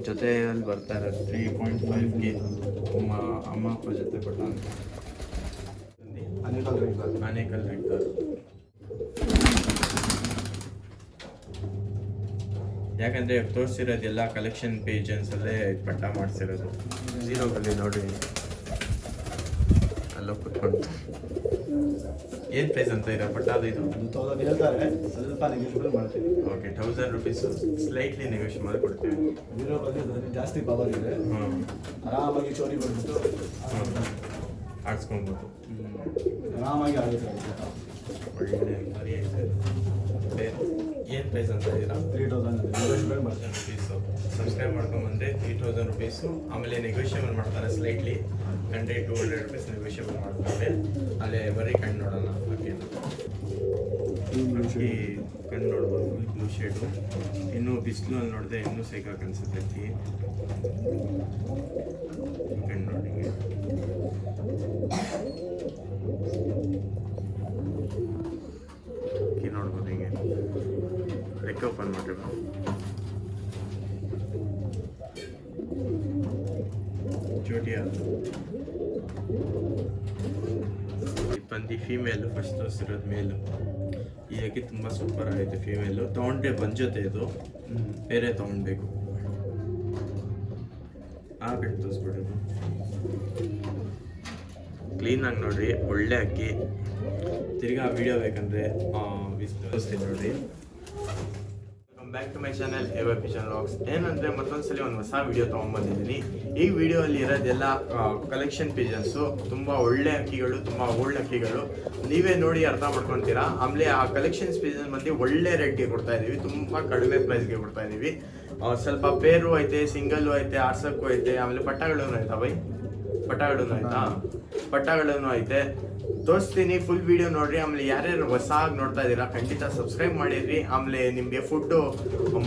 ಜೊತೆಯಲ್ಲಿ ಬರ್ತಾ ಇರೋದು 3.5K ಅಮ್ಮ ಅಪ್ಪ ಜೊತೆ ಕೊಟ್ಟ ಆನೇಕಲ್ ರೆಂಟರ್. ಯಾಕಂದರೆ ತೋರಿಸಿರೋದೆಲ್ಲ ಕಲೆಕ್ಷನ್ ಪೇಜನ್ಸಲ್ಲೇ ಪಟ್ಟ ಮಾಡಿಸಿರೋದು. ಝೀರೋಗಲ್ಲಿ ನೋಡಿ ಅಲ್ಲೋ ಕುತ್ಕೊಂಡು ಏನು ಪ್ರೈಸ್ ಅಂತ ಇರೋ ಬಟ್ ಅದು ಇದು 1000 ಹೇಳ್ತಾರೆ, ಸ್ವಲ್ಪ ನೆಗೋಷಿಯಬಲ್ ಮಾಡ್ತೀವಿ. ಓಕೆ, 1000 ರುಪೀಸು ಸ್ಲೈಟ್ಲಿ ನೆಗೋಷಿಯೇಟ್ ಮಾಡಿ ಕೊಡ್ತೀವಿ. ಅದರಲ್ಲಿ ಜಾಸ್ತಿ ಪವರ್ ಇದೆ, ಆರಾಮಾಗಿ ಚೋರಿ ಬಂದ್ಬಿಟ್ಟು ಆಡಿಸ್ಕೊಬೋದು, ಆರಾಮಾಗಿ ಆಗುತ್ತೆ. ಒಳ್ಳೆ ಮರಿ ಐತೆ. ಏನು ಪ್ರೈಸ್ ಅಂತ ಇದ್ದೀರಾ? 3000 ನೆಗೋಷಿಯಬಲ್ ಮಾಡ್ತೀವಿ. ರುಪೀಸು ಸಬ್ಸ್ಕ್ರೈಬ್ ಮಾಡ್ಕೊಂಬಂದರೆ 3000 ರುಪೀಸು. ಆಮೇಲೆ ನೆಗೋಷಿಯೇಬಲ್ ಮಾಡ್ತಾರೆ ಸ್ಲೈಟ್ಲಿ 100-200 ರುಪೀಸ್ ನೆಗೋಷಿಯೇಬಲ್ ಮಾಡ್ತಾರೆ. ಅಲ್ಲೇ ಬರೀ ಕಣ್ಣು ನೋಡೋಣ. ಓಕೆ, ಕಣ್ಣು ನೋಡ್ಬೋದು, ಬ್ಲೂ ಶೇಡು. ಇನ್ನೂ ಬಿಸಿಲು ಅಲ್ಲಿ ನೋಡಿದ್ರೆ ಇನ್ನೂ ಸೇಕಾಗಿ ಅನಿಸುತ್ತೆ. ಕಣ್ಣು ನೋಡಿ ನೋಡ್ಬೋದು ಹಿಂಗೆ. ರೆಕ್ಕೆ ಓಪನ್ ಮಾಡಿರೋ ಚೋಟಿ ಅದು ಬಂದು ಫೀಮೇಲು. ಫಸ್ಟ್ ತೋರಿಸಿರೋದು ಮೇಲು. ಈ ಅಕ್ಕಿ ತುಂಬ ಸೂಪರ್ ಆಗೈತೆ. ಫೀಮೇಲು ತೊಗೊಂಡ್ರೆ ಬಂಜೊತೆ, ಇದು ಬೇರೆ ತೊಗೊಳ್ಬೇಕು. ಆ ಕಡೆ ತೋರಿಸ್ಬಿಡೋದು ಕ್ಲೀನಾಗಿ ನೋಡ್ರಿ, ಒಳ್ಳೆ ಅಕ್ಕಿ. ತಿರ್ಗಾ ವಿಡಿಯೋ ಬೇಕಂದರೆ ತೋರಿಸ್ತೀನಿ ನೋಡ್ರಿ. Back to my channel ever passion vlogs. ಏನಂದರೆ ಮತ್ತೊಂದ್ಸಲಿ ಒಂದು ಹೊಸ ವಿಡಿಯೋ ತೊಗೊಂಡ್ಬಂದಿದ್ದೀನಿ. ಈ ವಿಡಿಯೋಲ್ಲಿ ಇರೋದೆಲ್ಲ ಕಲೆಕ್ಷನ್ ಪೇಜನ್ಸು, ತುಂಬ ಒಳ್ಳೆ ಅಕ್ಕಿಗಳು, ತುಂಬ ಓಲ್ಡ್ ಅಕ್ಕಿಗಳು. ನೀವೇ ನೋಡಿ ಅರ್ಥ ಮಾಡ್ಕೊತೀರಾ. ಆಮೇಲೆ ಆ ಕಲೆಕ್ಷನ್ಸ್ ಪೇಜಸ್ ಬಂದು ಒಳ್ಳೆ ರೇಟ್ಗೆ ಕೊಡ್ತಾ ಇದ್ದೀವಿ, ತುಂಬ ಕಡಿಮೆ ಪ್ರೈಸ್ಗೆ ಕೊಡ್ತಾ ಇದ್ದೀವಿ. ಸ್ವಲ್ಪ ಪೇರು ಐತೆ, ಸಿಂಗಲ್ಲು ಐತೆ, ಆರ್ಸಕ್ಕೂ ಐತೆ, ಆಮೇಲೆ ಪಟ್ಟಗಳೂ ಆಯ್ತಾ ಬೈ? ಪಟ್ಟಗಳೂ ಐತೆ. ತೋರಿಸ್ತೀನಿ, ಫುಲ್ ವಿಡಿಯೋ ನೋಡ್ರಿ. ಆಮೇಲೆ ಯಾರ್ಯಾರು ಹೊಸಾಗಿ ನೋಡ್ತಾ ಇದ್ದೀರಾ ಖಂಡಿತ ಸಬ್ಸ್ಕ್ರೈಬ್ ಮಾಡಿರಿ. ಆಮೇಲೆ ನಿಮಗೆ ಫುಡ್ಡು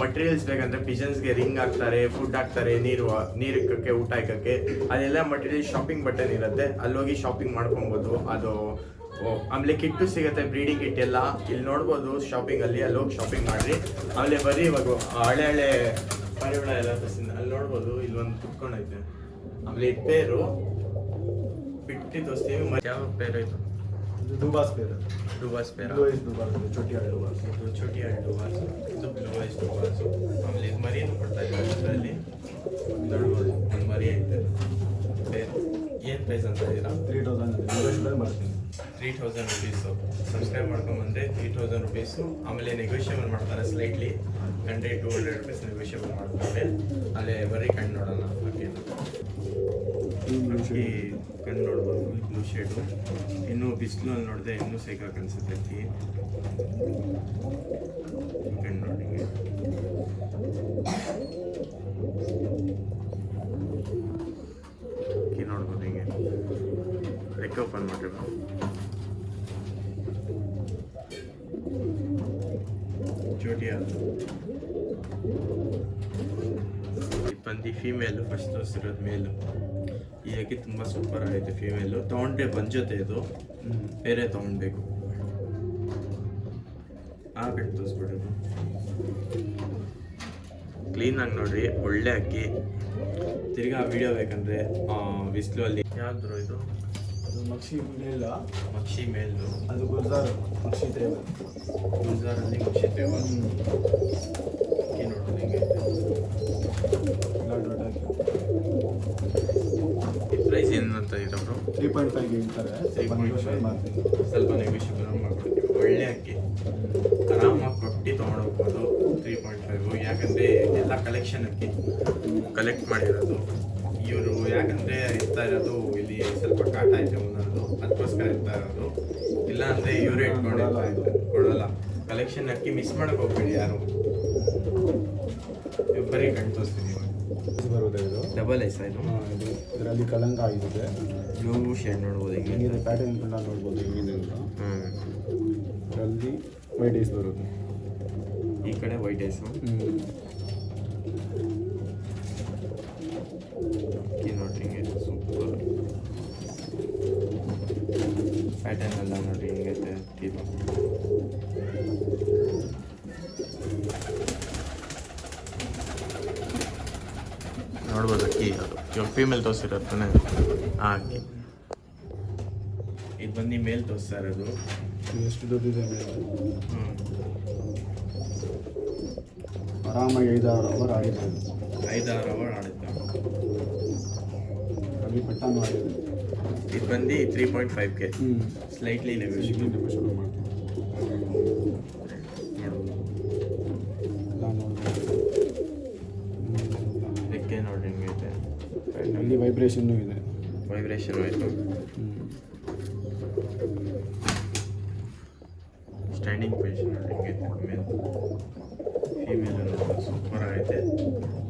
ಮಟೀರಿಯಲ್ಸ್ ಬೇಕಂದರೆ ಪಿಜನ್ಸ್ಗೆ ರಿಂಗ್ ಹಾಕ್ತಾರೆ, ಫುಡ್ ಹಾಕ್ತಾರೆ, ನೀರು ಇಕ್ಕಕ್ಕೆ, ಊಟ ಇಕ್ಕಕ್ಕೆ, ಅದೆಲ್ಲ ಮಟೀರಿಯಲ್ ಶಾಪಿಂಗ್ ಬಟನ್ ಇರುತ್ತೆ, ಅಲ್ಲೋಗಿ ಶಾಪಿಂಗ್ ಮಾಡ್ಕೊಬೋದು. ಅದು ಆಮೇಲೆ ಕಿಟ್ಟು ಸಿಗುತ್ತೆ, ಬ್ರೀಡಿಂಗ್ ಕಿಟ್ ಎಲ್ಲ ಇಲ್ಲಿ ನೋಡ್ಬೋದು ಶಾಪಿಂಗಲ್ಲಿ. ಅಲ್ಲಿ ಹೋಗಿ ಶಾಪಿಂಗ್ ಮಾಡಿರಿ. ಆಮೇಲೆ ಬರೀ ಇವಾಗ ಹಳೆ ಪರಿಮಳ ಎಲ್ಲ ಅಲ್ಲಿ ನೋಡ್ಬೋದು. ಇಲ್ಲೊಂದು ಕುತ್ಕೊಂಡೈತೆ. ಆಮೇಲೆ ಇದು ಪೇರು ಬಿಟ್ಟು ತೋರಿಸ್ತೀವಿ. ಯಾವ ಪೇರು ಇದು? ಡುಬಾಸ್ ಪೇರು. ಚೋಟಿ ಡುಬಾಸ್. ಇದು ಬ್ಲೂ ಐಸ್ ಡುಬಾಸು. ಆಮೇಲೆ ಇದು ಮರಿಯನ್ನು ಕೊಡ್ತಾ ಇದ್ದಾರೆ. ಅದರಲ್ಲಿ ನೋಡ್ಬೋದು ಒಂದು ಮರಿ ಐತೆ. ಏನು ಪ್ರೈಸ್ ಅಂತ ಇದ್ದೀರಾ? 3000 ಮಾಡ್ತೀನಿ. 3000 ರುಪೀಸು. ಸಬ್ಸ್ಕ್ರೈಬ್ ಮಾಡ್ಕೊಂಬಂದರೆ 3000 ರುಪೀಸು. ಆಮೇಲೆ ನೆಗೋಷಿಯೇಬಲ್ ಮಾಡ್ತಾರೆ ಸ್ಲೈಟ್ಲಿ 100-200 ರುಪೀಸ್ ನೆಗೋಷಿಯೇಬಲ್ ಮಾಡ್ತಾರೆ. ಅಲ್ಲೇ ಬರೀ ಕಣ್ಣು ನೋಡೋಣ. ಓಕೆ, ಕಣ್ಣು ನೋಡ್ಬೋದು, ಬ್ಲೂ ಶೇಡು. ಇನ್ನೂ ಬಿಸಿಲು ಅಲ್ಲಿ ನೋಡಿದ್ರೆ ಇನ್ನೂ ಸೇಕಾಗಿ ಅನಿಸುತ್ತೆ. ಕಣ್ಣು ನೋಡಿ ನೋಡ್ಬೋದು ಹಿಂಗೆ. ರೆಕ್ಕೆ ಓಪನ್ ಮಾಡಿರೋ ಚೋಟಿ ಅದು ಬಂದು ಫೀಮೇಲು. ಫಸ್ಟ್ ತೋರಿಸಿರೋದು ಮೇಲು. ಈ ಅಕ್ಕಿ ತುಂಬ ಸೂಪರ್ ಆಗೈತೆ. ಫೀಮೇಲು ತೊಗೊಂಡ್ರೆ ಬಂಜೊತೆ, ಇದು ಬೇರೆ ತೊಗೊಳ್ಬೇಕು. ಆ ಕಡೆ ತೋರಿಸ್ಬಿಡೋದು ಕ್ಲೀನಾಗಿ ನೋಡ್ರಿ, ಒಳ್ಳೆ ಅಕ್ಕಿ. ತಿರ್ಗಾ ವಿಡಿಯೋ ಬೇಕಂದರೆ ಬಿಸಿಲು ಅಲ್ಲಿ ಯಾವ್ದು ಇದು? ಮಕ್ಷಿ ಮೇಲು. ಅದು ಗುಲ್ಜಾರ್ ಮಕ್ಷಿ ತೇವ. ಗುಲ್ಜಾರಲ್ಲಿ ಮಕ್ಷಿ ತೇವ. ನೋಡೋದು ಹಿಂಗೆ. ಪ್ರೈಸ್ ಏನಂತ ಇದೆ ಬ್ರೋ? 3.5 ಹೇಳ್ತಾರೆ, ಸ್ವಲ್ಪ ನೆಗೋಷಿಯೇಬಲ್ ಮಾಡ್ಕೊಡ್ತೀವಿ. ಒಳ್ಳೆ ಅಕ್ಕಿ, ಆರಾಮಾಗಿ ಕೊಟ್ಟು ತೊಗೊಂಡೋಗ್ಬೋದು. 3.5 ಯಾಕಂದರೆ ಎಲ್ಲ ಕಲೆಕ್ಷನ್ ಅಕ್ಕಿ ಕಲೆಕ್ಟ್ ಮಾಡಿರೋದು ಇವರು. ಯಾಕಂದರೆ ಇರ್ತಾ ಇರೋದು ಇಲ್ಲಿ ಸ್ವಲ್ಪ ಕಾಟ ಐತೆ ಒಂದೊಂದು, ಅದಕ್ಕೋಸ್ಕರ ಇರ್ತಾ ಇರೋದು. ಇಲ್ಲ ಅಂದರೆ ಇವರೇ ಕೊಡೋಲ್ಲ. ಕಲೆಕ್ಷನ್ ಅಕ್ಕಿ ಮಿಸ್ ಮಾಡೋಕೆ ಹೋಗ್ಬೇಡಿ ಯಾರು. ಬರೀ ಕಣ್ಣು ತೋರಿಸ್ತೀನಿ. ಬರುತ್ತೆ ಇದು ಡಬಲ್ ಐಸ್ ಇದು. ಇದರಲ್ಲಿ ಕಲಂಕ ಆಗಿದೆ. ಬ್ಲೂ ಶೇಡ್ ನೋಡ್ಬೋದು, ಹಿಂಗಿದೆ ಪ್ಯಾಟರ್ನ್ ಕೂಡ ನೋಡ್ಬೋದು. ಹಿಂಗಿದೆ ಇದರಲ್ಲಿ ವೈಟ್ ಐಸ್ ಬರುತ್ತೆ. ಈ ಕಡೆ ವೈಟ್ ಐಸು. ನೋಡ್ರಿ ಹಿಂಗೆ ಸೂಪರ್ ಪ್ಯಾಟರ್ನ್ ಎಲ್ಲ ನೋಡ್ರಿ ಹಿಂಗೈತೆ. ಇದು ನೋಡ್ಬೋದು ಅಕ್ಕಿ ಅದು ಇವಾಗ ಫೀಮೇಲ್ ತೋರಿಸಿರತ್ತಾನೆ ಆ ಅಕ್ಕಿ. ಇದು ಬಂದು ಮೇಲ್ ತೋರಿಸ್ತಾ ಇರೋದು. ಎಷ್ಟು ದೊಡ್ಡದಿದೆ ಮೇಲೆ ಹ್ಞೂ ಆರಾಮಾಗಿ 5-6 ಅವರ್ ಆಗಿದೆ. 5-6 ಅವರ್ ಆಡುತ್ತೆ. ಕಮ್ಮಿ ಪಟ್ಟಾನು ಆಗಿದೆ. ಇದು ಬಂದು 3.5K ಸ್ಲೈಟ್ಲಿ ನೆಗೋಷಿಯಬಲ್. ಶುರು ಮಾಡ್ತೀನಿ ನೋಡ್ಬೋದು. ಎಲ್ಲ ನೋಡ್ಬೋದು. ರೆಕ್ಕೆ ನೋಡ್ರಿ ಹಿಂಗೈತೆ. ಅಲ್ಲಿ ವೈಬ್ರೇಷನ್ನು ಇದೆ. ವೈಬ್ರೇಷನ್ ಆಯಿತು. ಸ್ಟ್ಯಾಂಡಿಂಗ್ ಪೊಸಿಷನ್ ನೋಡಿ ಹಿಂಗೈತೆ. ಮೇಲ್ ಫೀಮೇಲ್ ಸೂಪರ್ ಆಗೈತೆ.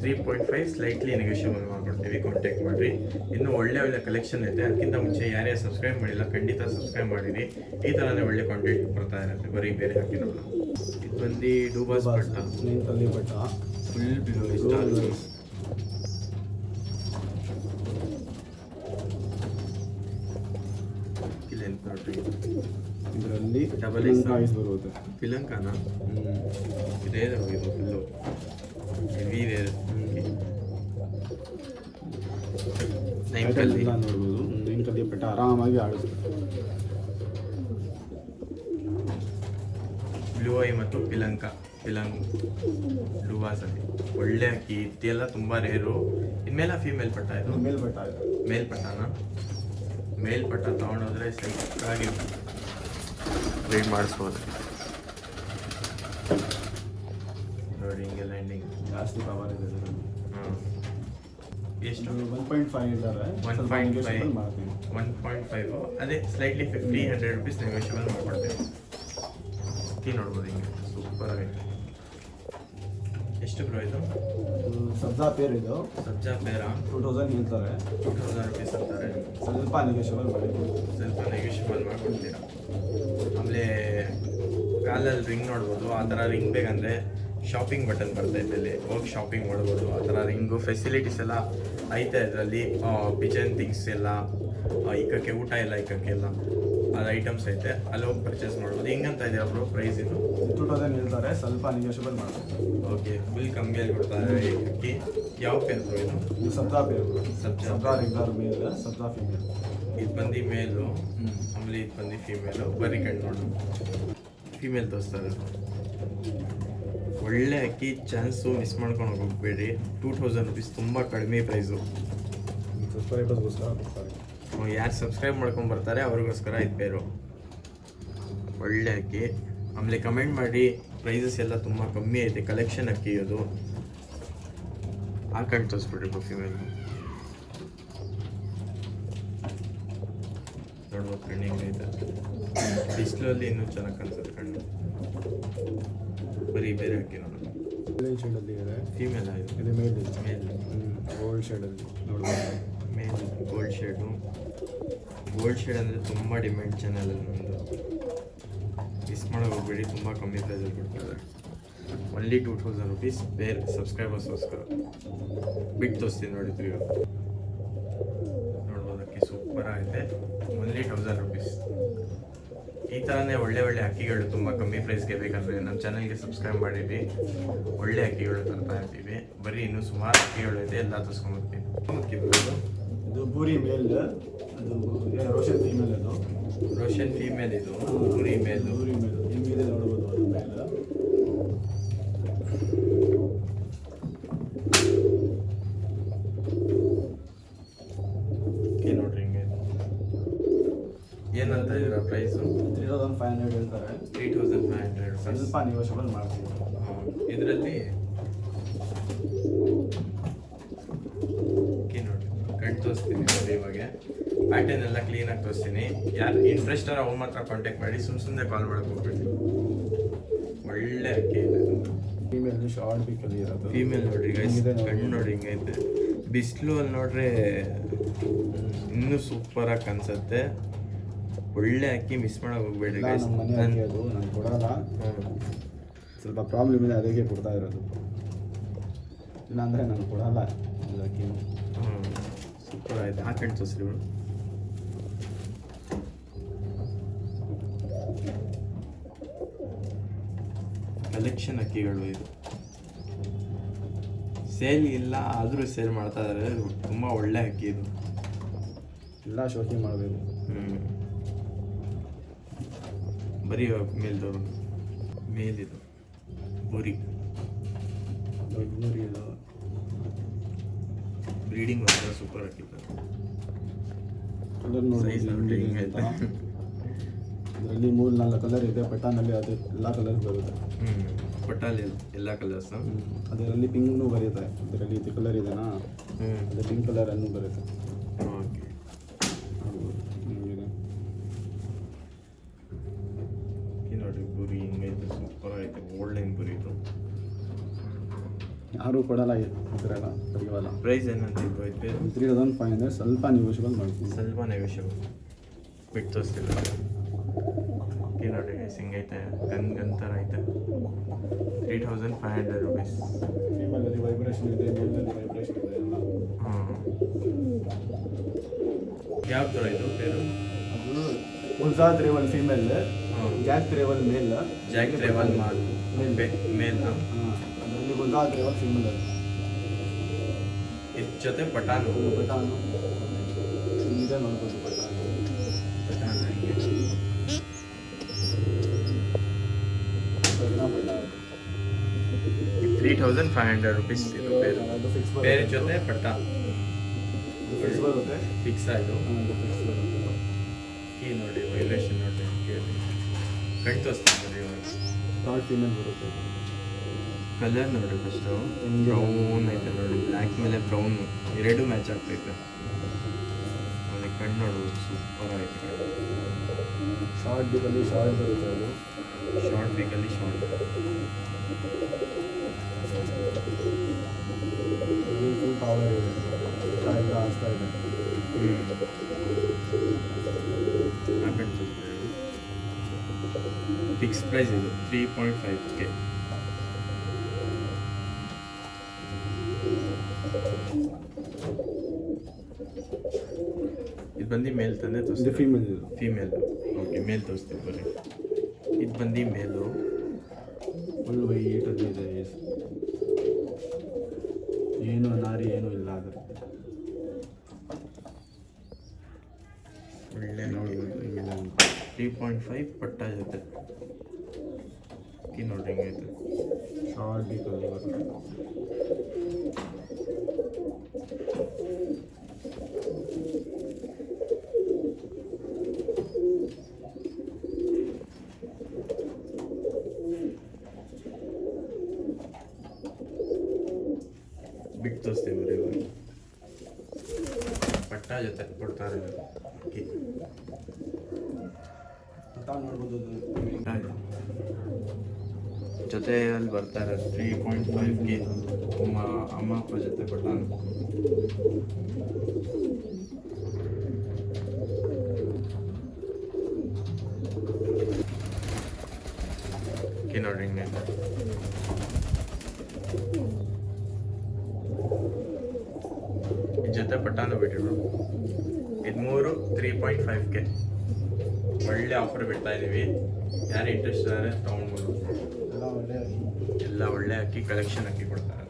3.5 ಸ್ಲೈಟ್ಲಿ ನೆಗೋಷಿಯಬಲ್ ಮಾಡ್ಕೊಡ್ತೀವಿ. ಕಾಂಟ್ಯಾಕ್ಟ್ ಮಾಡಿರಿ. ಇನ್ನೂ ಒಳ್ಳೆ ಕಲೆಕ್ಷನ್ ಐತೆ. ಅದಕ್ಕಿಂತ ಮುಂಚೆ ಯಾರ್ಯಾರು ಸಬ್ಸ್ಕ್ರೈಬ್ ಮಾಡಿಲ್ಲ ಖಂಡಿತ ಸಬ್ಸ್ಕ್ರೈಬ್ ಮಾಡಿರಿ. ಈ ಥರನೇ ಒಳ್ಳೆ ಕಾಂಟೆಂಟ್ ಬರ್ತಾ ಇರುತ್ತೆ, ಬರೀ ಬೇರೆ ಹಾಕಿರೋಲ್ಲ. ಇದು ಬಂದು ಡೂಬಾಸ್ ಪಟ್ಟ, ತಲ್ಲಿ ಪಟ್ಟ ಫುಲ್ ಬ್ಲೂ ಸ್ಟಾರ್ ಲೆಂತ್ ನೋಡ್ರಿ. ಇದರಲ್ಲಿ ಡಬಲ್ ಸೈಜ್ ಬರುತ್ತೆ. ಪಿಲಂಕಾನ ಇದೇ ಇದು ಫುಲ್ಲು ಹೆವಿ ಇದೆ. ನೈನ್ಕಲ್ಲಿ ಎಲ್ಲ ನೋಡ್ಬೋದು. ನೈನ್ಕಲ್ಲಿ ಪಟ್ಟ ಆರಾಮಾಗಿ ಆಡುತ್ತೆ. ಬ್ಲೂ ಐ ಮತ್ತು ಪಿಲಂಗ್ ಡೂಬಾಸಲ್ಲಿ ಒಳ್ಳೆ ಅಕ್ಕಿ. ಇತ್ತೆಲ್ಲ ತುಂಬ ರೇರು. ಇನ್ಮೇಲೆ ಫೀಮೇಲ್ ಪಟ್ಟ ಇದು ಮೇಲ್ಪಟ್ಟ ಇದೆ. ಮೇಲ್ಪಟ್ಟನ ಮೇಲ್ಪಟ್ಟ ತೊಗೊಂಡೋದ್ರೆ ಸೈಕಾಗಿ ಬ್ರೀಡ್ ಮಾಡಿಸ್ಬೋದು ನೋಡಿ. ಹಿಂಗೆಲ್ಲ ಎಂಡಿಂಗ್ ಜಾಸ್ತಿ ಪವರ್ ಇದೆ ಇದರಲ್ಲಿ. ಎಷ್ಟು 1.5 ಇದ್ದಾರೆ. 1.5 ಮಾಡ್ತೀನಿ. 1.5 ಅದೇ ಸ್ಲೈಟ್ಲಿ 50-100 ರುಪೀಸ್ ನೆಗೋಷಿಯಬಲ್ ಮಾಡ್ಕೊಡ್ತೀವಿ. ಅಕ್ಕಿ ನೋಡ್ಬೋದು ಹಿಂಗೆ ಸೂಪರ್ ಆಗೈತೆ. ಎಷ್ಟು ಬ್ರೋ ಇದು? ಸಬ್ಜಾ ಪೇರ್ ಇದು. ಸಬ್ಜಾ ಪೇರ 2000 ಹೇಳ್ತಾರೆ. 2000 ರುಪೀಸ್ ಅಂತಾರೆ. ಸ್ವಲ್ಪ ನೆಗೋಷಿಯಬಲ್ ಮಾಡಿ. ಸ್ವಲ್ಪ ನೆಗೋಷಿಯಬಲ್ ಮಾಡ್ಕೊಡ್ತೀರಾ. ಆಮೇಲೆ ಕಾಲಲ್ಲಿ ರಿಂಗ್ ನೋಡ್ಬೋದು. ಆ ಥರ ರಿಂಗ್ ಬೇಕಂದರೆ ಶಾಪಿಂಗ್ ಬಟನ್ ಬರ್ತೈತೆ, ಇಲ್ಲಿ ಹೋಗಿ ಶಾಪಿಂಗ್ ಮಾಡ್ಬೋದು. ಆ ಥರ ರಿಂಗು ಫೆಸಿಲಿಟೀಸ್ ಎಲ್ಲ ಐತೆ ಇದರಲ್ಲಿ. ಕಿಚನ್ ಥಿಂಗ್ಸ್ ಎಲ್ಲ ಇಕ್ಕಕ್ಕೆ, ಊಟ ಎಲ್ಲ ಇಕ್ಕಕ್ಕೆಲ್ಲ ಅದು ಐಟಮ್ಸ್ ಐತೆ. ಅಲ್ಲಿ ಹೋಗಿ ಪರ್ಚೇಸ್ ಮಾಡ್ಬೋದು. ಹೆಂಗಂತ ಇದೆಯಾ ಬ್ರೋ ಪ್ರೈಸ್ ಇದು? 2000 ಹೇಳ್ತಾರೆ. ಸ್ವಲ್ಪ ನೆಗೋಷಿಯಬಲ್ ಮಾಡ್ತಾರೆ. ಓಕೆ, ಫುಲ್ ಕಮ್ಮಿಯಲ್ಲಿ ಕೊಡ್ತಾರೆ ಈ ಅಕ್ಕಿ. ಯಾವ ಪೇರ್ ಬ್ರೋ ಇದು? ಇದು ಸಬ್ಜಾ ಪೇರ್. ಸಬ್ಜಾ ಸಬ್ಜಾ ರೆಗ್ಯುಲರ್ ಮೇಲ್, ಸಬ್ಜಾ ಫೀಮೇಲ್. ಇದು ಬಂದು ಮೇಲು, ಆಮೇಲೆ ಇದು ಬಂದು ಫೀಮೇಲು. ಬರೀ ಕಣ್ಣು ನೋಡು, ಫೀಮೇಲ್ ತೋರಿಸ್ತಾರೆ. ಒಳ್ಳೆ ಅಕ್ಕಿ, ಚಾನ್ಸು ಮಿಸ್ ಮಾಡ್ಕೊಂಡು ಹೋಗ್ಬೇಡಿ. 2000 ರುಪೀಸ್ ತುಂಬ ಕಡಿಮೆ ಪ್ರೈಸು. ಸಬ್ಸ್ಕ್ರೈಬರ್ಸ್ಗೋಸ್ಕರ ಕೊಡ್ತಾರೆ. ಯಾರು ಸಬ್ಸ್ಕ್ರೈಬ್ ಮಾಡ್ಕೊಂಡು ಬರ್ತಾರೆ ಅವ್ರಿಗೋಸ್ಕರ ಇದು ಪೇರು. ಒಳ್ಳೆ ಅಕ್ಕಿ. ಆಮೇಲೆ ಕಮೆಂಟ್ ಮಾಡಿ. ಪ್ರೈಸಸ್ ಎಲ್ಲ ತುಂಬ ಕಮ್ಮಿ ಐತೆ. ಕಲೆಕ್ಷನ್ ಅಕ್ಕಿ ಅದು. ಹಾಕೊಂಡು ತೋರಿಸ್ಬಿಡ್ರಿ ಫೀಮೇಲ್ ನೋಡ್ಬೋದು. ಕಣ್ಣು ಹೆಂಗೈತೆ. ಬಿಸಿಲಲ್ಲಿ ಇನ್ನೂ ಚೆನ್ನಾಗಿ ಕಾಣಿಸುತ್ತೆ ಕಣ್ಣು. ಬರೀ ಬೇರೆ ಅಕ್ಕಿ ನೋಡೋದು. ಗ್ರೀನ್ ಶೇಡಲ್ಲಿ ಇದೆ. ಫೀಮೇಲ್ ಆಯಿತು. ಇದು ಮೇಲ್ ಇದೆ. ಮೇಲ್ ಗೋಲ್ಡ್ ಶೇಡಲ್ಲಿ ನೋಡ್ಬೋದು. ಮೇಲ್ ಗೋಲ್ಡ್ ಶೇಡು. ಗೋಲ್ಡ್ ಶೇಡ್ ಅಂದರೆ ತುಂಬ ಡಿಮ್ಯಾಂಡ್ ಚಾನಲಲ್ಲಿ ನಮ್ಮದು. ಮಿಸ್ ಮಾಡೋಕೆ ಹೋಗ್ಬೇಡಿ. ತುಂಬ ಕಮ್ಮಿ ಪ್ರೈಸಲ್ಲಿ ಕೊಡ್ತಾರೆ. ಒನ್ಲಿ 2000 ರುಪೀಸ್ ಬೇರೆ ಸಬ್ಸ್ಕ್ರೈಬರ್ಸ್ಗೋಸ್ಕರ. ಬಿಟ್ಟು ತೋರಿಸ್ತೀನಿ ನೋಡಿ ತಿರ್ಗ ನೋಡ್ಬೋದಕ್ಕೆ ಸೂಪರ್ ಆಗಿದೆ. Only 1000 rupees. ಈ ಥರನೇ ಒಳ್ಳೆ ಒಳ್ಳೆ ಅಕ್ಕಿಗಳು ತುಂಬ ಕಮ್ಮಿ ಪ್ರೈಸ್ಗೆ ಬೇಕಂದರೆ ನಮ್ಮ ಚಾನಲ್ಗೆ ಸಬ್ಸ್ಕ್ರೈಬ್ ಮಾಡಿರಿ. ಒಳ್ಳೆ ಅಕ್ಕಿಗಳು ತರ್ತಾ ಇರ್ತೀವಿ. ಬರೀ ಇನ್ನೂ ಸುಮಾರು ಅಕ್ಕಿಗಳು ಇದೆ, ಎಲ್ಲ ತೋರಿಸ್ಕೊಂಬರ್ತೀವಿ. ಇದು ಬೂರಿ ಮೇಲ್, ಅದು ರೋಷನ್ ಫೀಮೇಲ್. ಅದು ರೋಷನ್ ಫೀಮೇಲ್, ಇದು ಪೂರಿ ಮೇಲು. ಬೂರಿ ಮೇಲ್ ಹೆಂಗಿದೆ ನೋಡ್ಬೋದು. ಅದು ಮೇಲ್ ನೋಡ್ರಿ ಹಿಂಗೆ. ಏನಂತ ಇದರ ಪ್ರೈಸು? 3500 ಹೇಳ್ತಾರೆ. 3500 ಸ್ವಲ್ಪ ನೆಗೋಷಿಯಬಲ್ ಮಾಡ್ತೀವಿ. ಇದರಲ್ಲಿ ನೋಡಿ ಕಣ್ಣು ತೋರಿಸ್ತೀನಿ ನೋಡಿ. ಇವಾಗ ಪ್ಯಾಟರ್ನ್ ಎಲ್ಲ ಕ್ಲೀನಾಗಿ ತೋರಿಸ್ತೀನಿ. ಯಾರು ಇಂಟ್ರೆಸ್ಟ್ ಅವ್ರು ಮಾತ್ರ ಕಾಂಟ್ಯಾಕ್ಟ್ ಮಾಡಿ. ಸುಮ್ಮನೆ ಕಾಲ್ ಮಾಡಕ್ಕೆ ಹೋಗ್ಬೇಡಿ. ಒಳ್ಳೆ ಅಕ್ಕಿ ಇದೆ. ಫೀಮೇಲ್ ಶಾರ್ಟ್ ಬೀಕಲ್ಲಿ ಇರೋದು. ಫೀಮೇಲ್ ನೋಡ್ರಿ ಗೈಸ್, ಕಣ್ಣು ನೋಡಿ ಹಿಂಗೈತೆ. ಬಿಸಿಲು ಅಲ್ಲಿ ನೋಡ್ರೆ ಇನ್ನೂ ಸೂಪರಾಗಿ ಕಾಣಿಸುತ್ತೆ. ಒಳ್ಳೆ ಅಕ್ಕಿ, ಮಿಸ್ ಮಾಡೋಕೆ ಹೋಗ್ಬೇಡಿ ಗೈಸ್. ನಮ್ಮ ಮನೆ ಅಕ್ಕಿ ಅದು, ನಾನು ಕೊಡೋಲ್ಲ. ಸ್ವಲ್ಪ ಪ್ರಾಬ್ಲಮ್ ಇದೆ, ಅದಕ್ಕೆ ಕೊಡ್ತಾ ಇರೋದು. ಇಲ್ಲಾಂದರೆ ನಾನು ಕೊಡಲ್ಲ ಇದು ಅಕ್ಕಿ. ಸೂಪರ್ ಆಯ್ತು. ಹಾಕೊಂಡು ತೋರಿಸ್ರಿ ಇವಳು. ಕಲೆಕ್ಷನ್ ಅಕ್ಕಿಗಳು ಇದು. ಸೇಲ್ ಇಲ್ಲ ಆದರೂ ಸೇಲ್ ಮಾಡ್ತಾ ಇದ್ದಾರೆ. ತುಂಬ ಒಳ್ಳೆ ಅಕ್ಕಿ ಇದು. ಎಲ್ಲ ಶೋಕಿ ಮಾಡಬೇಕು. ಬರೀ ಮೇಲ್ದವರು ಮೇಲಿದು ಬುರಿ ಇದು ಬ್ರೀಡಿಂಗ್ ಮಾತ್ರ ಸೂಪರ್ ಹಾಕಿತ್ತು. ಕಲರ್ ನೋಡಿ ಹಿಂಗೈತೆ. ಅದರಲ್ಲಿ 3-4 ಕಲರ್ ಇದೆ. ಪಟಾನಲ್ಲಿ ಅದು ಎಲ್ಲ ಕಲರ್ ಬರುತ್ತೆ. ಪಟಾಲಿ ಎಲ್ಲ ಕಲರ್ಸ್. ಅದರಲ್ಲಿ ಪಿಂಕ್ನೂ ಬರುತ್ತೆ. ಅದರಲ್ಲಿ ಇದು ಕಲರ್ ಇದೆನಾ, ಅದು ಪಿಂಕ್ ಕಲರ್ ಅನ್ನು ಬರುತ್ತೆ. ಓಕೆ, ನೋಡಿ ಬುರಿ ಹಿಂಗೈತೆ, ಸೂಪರ್ ಐತೆ. ಓಲ್ಡ್ ಬುರಿ ಇದು. ಯಾರೂ ಕೊಡಲ್ಲ ಇದರೆಲ್ಲ ತೆಗಿವಲ್ಲ. ಪ್ರೈಸ್ ಏನಂತ ಇದು ಐತೆ? 3500. ಸ್ವಲ್ಪ ನೆಗೋಷಿಯಬಲ್ ಮಾಡ್ತೀನಿ. ಸ್ವಲ್ಪ ನೆಗೋಷಿಯಬಲ್. ಬಿಟ್ಟು ತೋರಿಸ್ತಿಲ್ಲ. ಓಕೆ ನೋಡಿ ಹಿಂಗೈತೆ, ಗನ್ ಥರ ಐತೆ. 3500 rupees. ಫೀಮೇಲಲ್ಲಿ ವೈಬ್ರೇಷನ್ ಇದೆ, ಮೇಲಲ್ಲಿ ವೈಬ್ರೇಷನ್ ಇದೆ ಎಲ್ಲ. ಯಾವ ಥರ ಇದು ಬೇರೆ? ಅದು ಗುಜರಾತ್ ರೇವಲ್ ಫೀಮೇಲ್, ಜಾಕ್ ರೇವಲ್ ಮೇಲ್. ಜಾಕ್ ರೇವಲ್ ಮೇಲ್. ಅದರಲ್ಲಿ ಗುಜರಾತ್ ರೇವಲ್ ಫೀಮೇಲ್ ಅದು. ಇದ್ರ ಜೊತೆ ಪಟಾನು ಇದೆ ನೋಡ್ಬೋದು. ಪಟಾನ್ ಹಂಗೆ 3500 rupees ಇದು ಬೇರೆ. ಅದು ಫಿಕ್ಸ್ ಬೇರೆ ಜೊತೆ ಪಟ್ಟ ಫಿಕ್ಸ್ ಬರುತ್ತೆ. ಫಿಕ್ಸ್ ಆಯಿತು. ಫಿಕ್ಸ್ ಬರುತ್ತೆ. ಕೀ ನೋಡಿ, ವೈಬ್ರೇಷನ್ ನೋಡಿ, ಕೇಳಿ ಕಣ್ ತೋರಿಸ್ತಾರೆ. ಇವಾಗ ಶಾರ್ಟ್ ಫೀಮೇಲ್ ಬರುತ್ತೆ. ಕಲರ್ ನೋಡಿ, ಫಸ್ಟು ಬ್ರೌನ್ ಐತೆ ನೋಡಿ, ಬ್ಲ್ಯಾಕ್ ಮೇಲೆ ಬ್ರೌನ್ ಎರಡು ಮ್ಯಾಚ್ ಆಗ್ತೈತೆ. ನೋಡಿ ಕಣ್ಣು ನೋಡ್ಬೋದು, ಸೂಪರ್ ಐತೆ. ಶಾರ್ಟ್ ಬಿಗಲ್ಲಿ ಶಾರ್ಟ್ ಬರುತ್ತೆ. ಅದು ಶಾರ್ಟ್ ಬೇಕಲ್ಲಿ ಶಾರ್ಟ್. ಫುಲ್ ಪವರ್ ಇದೆ. ಕಾಯ್ದ ಆಸ್ತಾ ಇದೆ. ಫಿಕ್ಸ್ ಪ್ರೈಸ್ ಇದು 3.5K. ಇದು ಬಂದು ಮೇಲ್ ತಾನೆ ಇದು ತೋರಿಸ್ತೀವಿ? ಫೀಮೇಲ್. ಇದು ಫೀಮೇಲ್. ಓಕೆ, ಮೇಲ್ ತೋರಿಸ್ತೀವಿ ಬನ್ನಿ. ಇದು ಬಂದು ಮೇಲು. ಫುಲ್ ವೈಟ್ ಅದು ಇದೆ. ಏನು ನಾರಿ ಏನೂ ಇಲ್ಲ. ಅದರ ಒಳ್ಳೆ ನೋಡ್ಬೋದು. 3.5 ಪಟ್ಟ ಜೊತೆ. ನೋಡ್ರಿ ಹಿಂಗೈತೆ. ಶಾರ್ಟ್ ಬಿಗಲ್ಲಿ ಬರುತ್ತೆ. ಬಿಟ್ಟು ತೋರಿಸ್ತೀವಿ ಬರೀ. ಇವಾಗ ಪಟ್ಟ ಜೊತೆ ಕೊಡ್ತಾರೆ. ನೋಡ್ಬೋದು. ಜೊತೆಯಲ್ಲಿ ಬರ್ತಾರೆ 3.5K. ಅಮ್ಮ ಅಪ್ಪ ಜೊತೆ ಪಟ್ಟಾನು. ನೋಡ್ರಿ ಹಿಂಗೈತೆ. ಈ ಜೊತೆ ಪಟ್ಟಾನು ಬಿಟ್ಟಿರು. ಇದು 3.5K. ಒಳ್ಳೆ ಆಫರ್ ಬಿಡ್ತಾ ಇದೀವಿ. ಯಾರು ಇಂಟ್ರೆಸ್ಟ್ ಇದ್ದಾರೆ ತೊಗೊಂಡ್ಬೋದು. ಎಲ್ಲ ಒಳ್ಳೆ ಅಕ್ಕಿ ಕಲೆಕ್ಷನ್ ಅಕ್ಕಿ ಕೊಡ್ತಾರೆ.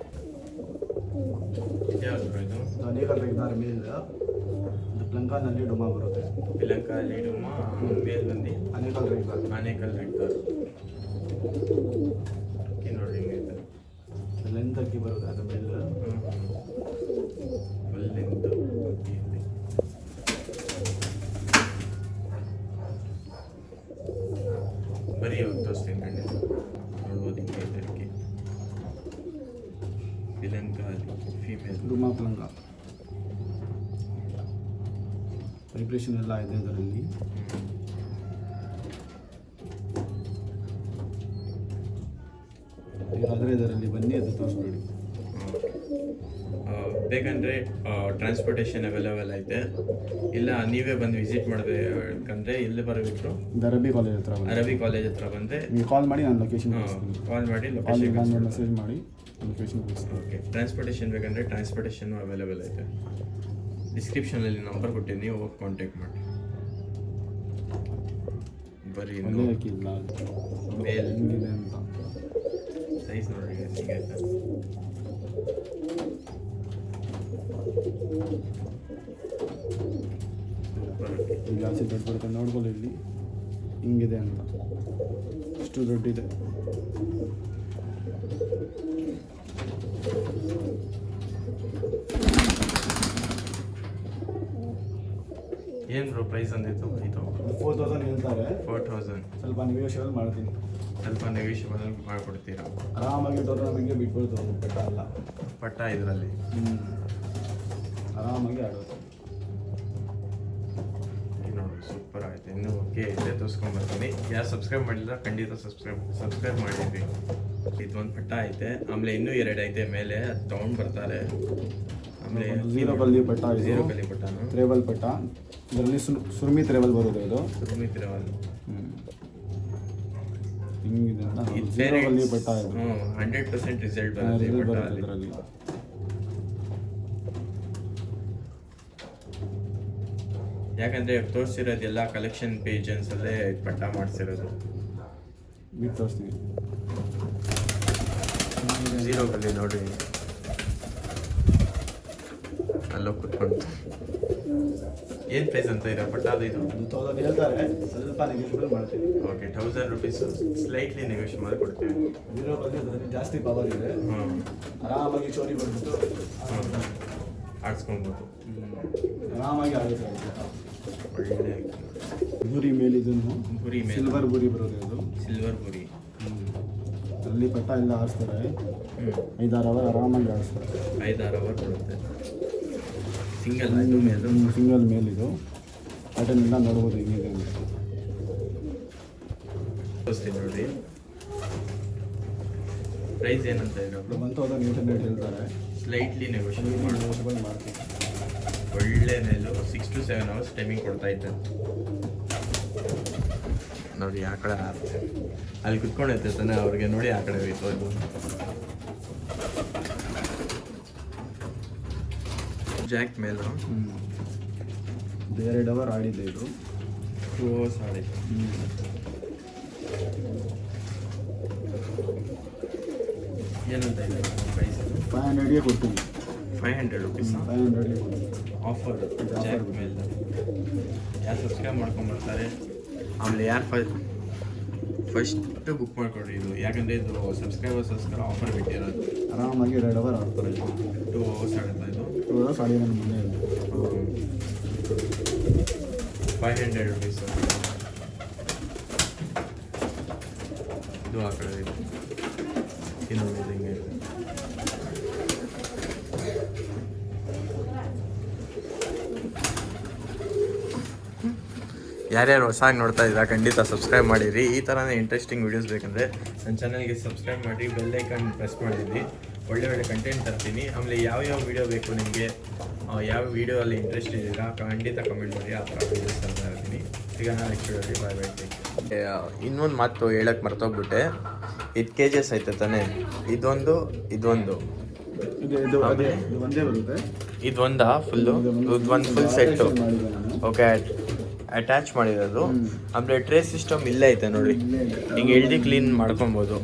ಯಾವುದು ಇದು? ಅನೇಕಲ್ ರೆಗ್ದಾರ್ ಮೇಲ್. ಇದು ಪ್ಲಂಕಾನಲ್ಲಿ ಡುಮಾ ಬರುತ್ತೆ. ಪಿಲಂಕಾಲಿ ಡುಮಾ ಮೇಲ್ ಬಂದು ಅನೇಕಲ್ ರೆಗ್ದಾರ್. ಆನೇಕಲ್ ರೆಗ್ದಾರ್. ಅಕ್ಕಿ ನೋಡಿ ಹಿಂಗೈತೆ. ಲೆಂತ್ ಅಕ್ಕಿ ಬರುತ್ತೆ. ಅದು ಮೇಲ್ ಫುಲ್ ಲೆಂತ್ ಅಕ್ಕಿ ಇದೆ. ಬರೀ ಇವಾಗ ತೋರಿಸ್ತೀನಿ ಕಣ್ಣೆ. ನೋಡ್ಬೋದು ಹಿಂಗೈತೆ ಅಕ್ಕಿ. ಪಿಲಂಕಾಲಿ ಫೀಮೇಲ್. ಡುಮಾ ಪ್ಲಂಕ. ವೈಬ್ರೇಷನ್ ಎಲ್ಲ ಇದೆ ಅದರಲ್ಲಿ. ಆದರೆ ಇದರಲ್ಲಿ ಬನ್ನಿ, ಅದು ತೋರಿಸ್ಬೇಡಿ. ಬೇಕಂದರೆ ಟ್ರಾನ್ಸ್ಪೋರ್ಟೇಷನ್ ಅವೈಲೇಬಲ್ ಐತೆ. ಇಲ್ಲ ನೀವೇ ಬಂದು ವಿಸಿಟ್ ಮಾಡಬೇಕಂದ್ರೆ ಇಲ್ಲಿ ಬರಬೇಕು. ಅರಬಿ ಕಾಲೇಜ್ ಹತ್ರ ಬನ್ನಿ. ಅರಬಿ ಕಾಲೇಜ್ ಹತ್ರ ಬಂದರೆ ನೀವು ಕಾಲ್ ಮಾಡಿ, ನಾನು ಲೊಕೇಶನ್ ಕಾಲ್ ಮಾಡಿ ಲೊಕೇಶನ್ ಮೆಸೇಜ್ ಮಾಡಿ ಲೊಕೇಶನ್ ಕಳಿಸ್ತೀನಿ. ಓಕೆ, ಟ್ರಾನ್ಸ್ಪೋರ್ಟೇಷನ್ ಬೇಕಂದರೆ ಟ್ರಾನ್ಸ್ಪೋರ್ಟೇಷನ್ನು ಅವೈಲೇಬಲ್ ಐತೆ. ಡಿಸ್ಕ್ರಿಪ್ಷನಲ್ಲಿ ನಂಬರ್ ಕೊಟ್ಟಿದ್ದೀನಿ, ಹೋಗಿ ಕಾಂಟ್ಯಾಕ್ಟ್ ಮಾಡಿ. ಬರೀ ಒಳ್ಳೆ ಅಕ್ಕಿಲ್ಲ ಮೇಲ್. ಹೆಂಗಿದೆ ಅಂತ ಸೈಜ್ ನೋಡಿ ಸಿಗೈತೆ. ಈಗ ಜಾಸ್ತಿ ದೊಡ್ಡ ಬರುತ್ತೆ ನೋಡ್ಕೊಳ್ಳಿ ಇಲ್ಲಿ ಹಿಂಗಿದೆ ಅಂತ ಇಷ್ಟು ದೊಡ್ಡಿದೆ. ಏನು ಬ್ರೋ ಪ್ರೈಸ್ ಅಂದಿತ್ತು ಇದು 4000 ಹೇಳ್ತಾರೆ. 4000 ಸ್ವಲ್ಪ ನೆಗೋಷಿಯಬಲ್ ಮಾಡ್ತೀನಿ. ಸ್ವಲ್ಪ ನೆಗೋಷಿಯಬಲ್ ಮಾಡಿಕೊಡ್ತೀರಾ? ಆರಾಮಾಗಿ ಟೂರ್ನಮೆಂಟ್ಗೆ ಬಿಟ್ಬಿಡ್ತು ಪಟ್ಟ ಅಲ್ಲ ಪಟ್ಟ ಇದರಲ್ಲಿ ಆರಾಮಾಗಿ ಆಡೋದು. ನೋಡಿ ಸೂಪರ್ ಆಗುತ್ತೆ. ಇನ್ನೂ ಓಕೆ ಇದೆ, ತೋರಿಸ್ಕೊಂಡ್ಬರ್ತೀನಿ. ಯಾರು ಸಬ್ಸ್ಕ್ರೈಬ್ ಮಾಡಿಲ್ಲ ಖಂಡಿತ ಸಬ್ಸ್ಕ್ರೈಬ್ ಮಾಡಿದ್ವಿ. ಇದೊಂದು ಪಟ್ಟ ಐತೆ, ಆಮೇಲೆ ಇನ್ನೂ 2 ಐತೆ ಮೇಲೆ, ಅದು ತೊಗೊಂಡು ಬರ್ತಾರೆ. ಆಮೇಲೆ ಝೀರೋ ಕಲ್ಲಿ ಪಟ್ಟ, ಝೀರೋ ಕಲ್ಲಿ ಪಟ್ಟನು, ತ್ರೇಬಲ್ ಪಟ್ಟ. ಇದರಲ್ಲಿ ಸುರ್ಮಿ ತ್ರೇಬಲ್ ಬರುತ್ತೆ ಇದು. ಸುರ್ಮಿ ತ್ರೇಬಲ್ ಹಿಂಗಿದೆ ಅಂತ. ಇದು ಝೀರೋ ಕಲ್ಲಿ ಪಟ್ಟ ಇದು 100% ರಿಸಲ್ಟ್ ಬರುತ್ತೆ ಈ ಪಟ್ಟದಲ್ಲಿ. ಇದರಲ್ಲಿ ಯಾಕಂದ್ರೆ ತೋರಿಸಿರೋದೆಲ್ಲ ಕಲೆಕ್ಷನ್ ಪೇಜನ್ಸಲ್ಲೇ ಪಟ್ಟ ಮಾಡಿಸಿರೋದು. ಬಿಟ್ಟು ತೋರಿಸ್ತೀವಿ. ಝೀರೋ ಕಲ್ಲಿ ನೋಡಿ ಅಲ್ಲೋ ಕುತ್ಕೊಂಡು. ಏನು ಪ್ರೈಸ್ ಅಂತ ಇದೆ ಪಟ್ಟ ಅದು? ಇದು 2000 ಹೇಳ್ತಾರೆ, ಸ್ವಲ್ಪ ನೆಗೋಷಿಯಬಲ್ ಮಾಡ್ತೀವಿ. ಓಕೆ, 1000 ರುಪೀಸ್ ಸ್ಲೈಟ್ಲಿ ನೆಗೋಷಿಯೇಟ್ ಮಾಡಿ ಕೊಡ್ತೀವಿ. ಝೀರೋ ಕಲ್ಲಿ ಅದರಲ್ಲಿ ಜಾಸ್ತಿ ಪವರ್ ಇದೆ. ಆರಾಮಾಗಿ ಚೋರಿ ಬಂದ್ಬಿಟ್ಟು ಆಡಿಸ್ಕೊಬೋದು, ಆರಾಮಾಗಿ ಆಗುತ್ತೆ. ಒಳ್ಳೆ ಬುರಿ ಮೇಲೆ ಇದನ್ನು ಬುರಿ ಮೇಲೆ ಸಿಲ್ವರ್ ಬುರಿ ಬರುತ್ತೆ ಇದು. ಸಿಲ್ವರ್ ಬುರಿ ಅಲ್ಲಿ ಪಟ್ಟ ಎಲ್ಲ ಆಡಿಸ್ತಾರೆ. 5-6 ಅವರ್ ಆರಾಮಾಗಿ ಆಡಿಸ್ತಾರೆ. 5-6 ಅವರ್ ಕೊಡುತ್ತೆ. ಸಿಂಗಲ್ ಇದು ಮೇಲೆ ಸಿಂಗಲ್ ಮೇಲಿದು ಪ್ಯಾಟರ್ನ್ ಎಲ್ಲ ನೋಡ್ಬೋದು ಹಿಂಗಿದೆ ಅಂತ. ತೋರಿಸ್ತೀನಿ ನೋಡಿ. ಪ್ರೈಸ್ ಏನಂತ ಇರೋದು? 1800 ಹೇಳ್ತಾರೆ. ಸ್ಲೈಟ್ಲಿ ನೆಗೋಷಿಯೇಟ್ ನೆಗೋಷಿಯಬಲ್ ಮಾಡ್ತೀವಿ. ಒಳ್ಳೆ ಮೇಲು 6 to 7 hours ಟೈಮಿಂಗ್ ಕೊಡ್ತಾ ಇದ್ದೆ ನೋಡಿ. ಆ ಕಡೆ ಅಲ್ಲಿ ಕುತ್ಕೊಂಡೈತೆ ತಾನೆ, ಅವ್ರಿಗೆ ನೋಡಿ ಆ ಕಡೆ ಹೋಯ್ತು ಅದು. ಜಾಕ್ ಮೇಲು 2 ಅವರ್ ಆಡಿದೆ ಇದು. 2 hours ಆಡಿದೆ. ಏನಂತ ಇದೆ ಪ್ರೈಸ್? 500ಗೆ ಕೊಡ್ತೀನಿ. 500 ರುಪೀಸ್ 500ಗೆ ಕೊಡ್ತೀನಿ. ಆಫರ್ ಜಾಕ್ ಮೇಲೆ. ಯಾರು ಸಬ್ಸ್ಕ್ರೈಬ್ ಮಾಡ್ಕೊಂಡ್ಬರ್ತಾರೆ, ಆಮೇಲೆ ಯಾರು ಫಸ್ಟ್ ಬುಕ್ ಮಾಡ್ಕೊಡ್ರಿ ಇದು. ಯಾಕಂದರೆ ಇದು ಸಬ್ಸ್ಕ್ರೈಬರ್ಸ್ಗೋಸ್ಕರ ಆಫರ್ ಬಿಟ್ಟಿರೋದು. ಆರಾಮಾಗಿ 2 ಅವರ್ ಆಡ್ತಾರೆ. 2 hours ಆಡುತ್ತಾ ಇದು. 2 ಅವರ್ಸ್ ಆಡಿ ನನ್ನ ಮನೆಯಲ್ಲಿ 500 ರುಪೀಸ್. ಇದು ಆ ಕಡೆ ಇದೆ. ಇನ್ನೊಂದು ಹಿಂಗೆ ಇದೆ. ಯಾರ್ಯಾರು ಹೊಸಾಗಿ ನೋಡ್ತಾ ಇದ್ದೀರಾ ಖಂಡಿತ ಸಬ್ಸ್ಕ್ರೈಬ್ ಮಾಡಿರಿ. ಈ ಥರನೇ ಇಂಟ್ರೆಸ್ಟಿಂಗ್ ವೀಡಿಯೋಸ್ ಬೇಕಂದರೆ ನನ್ನ ಚಾನಲ್ಗೆ ಸಬ್ಸ್ಕ್ರೈಬ್ ಮಾಡಿ, ಬೆಲ್ ಐಕಾನ್ ಪ್ರೆಸ್ ಮಾಡಿದ್ವಿ. ಒಳ್ಳೆ ಕಂಟೆಂಟ್ ತರ್ತೀನಿ. ಆಮೇಲೆ ಯಾವ ವೀಡಿಯೋ ಬೇಕು ನಿಮಗೆ, ಯಾವ ವೀಡಿಯೋ ಅಲ್ಲಿ ಇಂಟ್ರೆಸ್ಟ್ ಇದ್ದೀರಾ ಖಂಡಿತ ಕಮೆಂಟ್ ಮಾಡಿ. ಆ ಥರ ವೀಡಿಯೋಸ್ ತರ್ತಾ ಇರ್ತೀನಿ. ಈಗ ನಾನು ನೆಕ್ಸ್ಟ್ ವಿಡಿಯೋಲಿ ಬಾಯ್ ಬಾಯ್. ಇನ್ನೊಂದು ಮಾತು ಹೇಳಕ್ಕೆ ಮರ್ತೋಗ್ಬಿಟ್ಟೆ. ಇದು KGS ಐತೆ ತಾನೇ, ಇದೊಂದು ಇದು ಒಂದೇ ಬರುತ್ತೆ. ಇದೊಂದಾ ಫುಲ್ಲು? ಒಂದು ಫುಲ್ ಸೆಟ್ಟು. ಓಕೆ, ಅಟ್ಯಾಚ್ ಮಾಡಿರೋದು. ಆಮೇಲೆ ಟ್ರೇ ಸಿಸ್ಟಮ್ ಇಲ್ಲೇ ಐತೆ ನೋಡಿ, ಹಿಂಗೆ ಎಳ್ದು ಕ್ಲೀನ್ ಮಾಡ್ಕೊಬೋದು.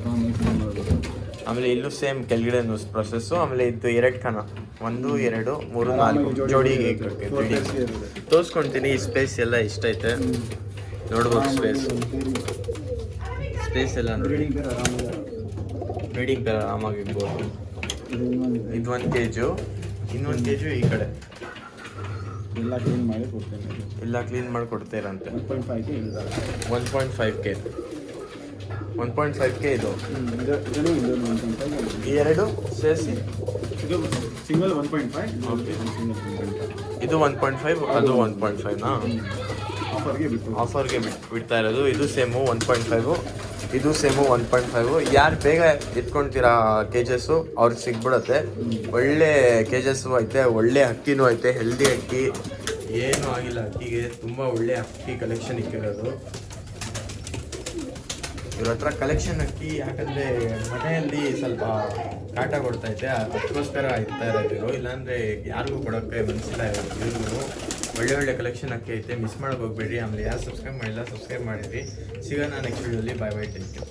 ಆಮೇಲೆ ಇಲ್ಲೂ ಸೇಮ್ ಕೆಳಗಡೆ ಪ್ರೊಸೆಸ್ಸು. ಆಮೇಲೆ ಇದು 2 ಕಣ, 1 2 3 4 ಜೋಡಿಗೆ ತೋರಿಸ್ಕೊಳ್ತೀನಿ. ಈ ಸ್ಪೇಸ್ ಎಲ್ಲ ಎಷ್ಟೈತೆ ನೋಡ್ಬೋದು. ಸ್ಪೇಸ್ ಎಲ್ಲ ನೋಡಿ, ರೀಡಿಂಗ್ ಪೇರ್ ಆರಾಮಾಗಿ ಇಡ್ಬೋದು. ಇದು 1 kg, ಇನ್ನೊಂದು kg ಈ ಕಡೆ ಎಲ್ಲ ಕ್ಲೀನ್ ಮಾಡಿ ಕೊಡ್ತೇನೆ. ಎಲ್ಲ ಕ್ಲೀನ್ ಮಾಡಿ ಕೊಡ್ತೀರಂತೆ. 1.5K ಹೇಳ್ತಾರೆ. 1.5K 1.5K ಇದು. ಈ 2 ಸೇರಿಸಿ ಇದು ಸಿಂಗಲ್ 1.5. Okay, single 1.5. ಇದು 1.5, ಅದು 1.5ನಾ? ಆಫರ್ಗೆ ಬಿಡ್ತಾ ಇರೋದು. ಇದು ಸೇಮು 1.5, ಇದು ಸೇಮು 1.5. ಯಾರು ಬೇಗ ಎತ್ಕೊಳ್ತೀರಾ KGSಸು ಅವ್ರಿಗೆ ಸಿಗ್ಬಿಡುತ್ತೆ. ಒಳ್ಳೆ KGSಸು ಐತೆ, ಒಳ್ಳೆ ಅಕ್ಕಿನೂ ಐತೆ, ಹೆಲ್ದಿ ಅಕ್ಕಿ, ಏನೂ ಆಗಿಲ್ಲ ಅಕ್ಕಿಗೆ. ತುಂಬ ಒಳ್ಳೆ ಅಕ್ಕಿ ಕಲೆಕ್ಷನ್ ಇಕ್ಕಿರೋದು ಇವ್ರ ಹತ್ರ. ಕಲೆಕ್ಷನ್ ಅಕ್ಕಿ ಯಾಕಂದರೆ ಮನೆಯಲ್ಲಿ ಸ್ವಲ್ಪ ಕಾಟ ಕೊಡ್ತೈತೆ, ಅದಕ್ಕೋಸ್ಕರ ಇರ್ತಾ ಇರೋದು. ಇಲ್ಲಾಂದರೆ ಯಾರಿಗೂ ಕೊಡೋಕ್ಕೆ ಮನಸ್ಸಿಲ್ಲ ಇವ್ರಿಗೂ. ಒಳ್ಳೆ ಕಲೆಕ್ಷನ್ ಅಕ್ಕಿ ಐತೆ, ಮಿಸ್ ಮಾಡೋಕೆ ಹೋಗ್ಬೇಡ್ರಿ. ಆಮೇಲೆ ಯಾರು ಸಬ್ಸ್ಕ್ರೈಬ್ ಮಾಡಿಲ್ಲ ಸಬ್ಸ್ಕ್ರೈಬ್ ಮಾಡಿರಿ. ಸಿಗೋಣ ನೆಕ್ಸ್ಟ್ ವಿಡಿಯೋಲಿ. ಬಾಯ್ ಬಾಯ್, ಟೇಕ್ ಕೇರ್.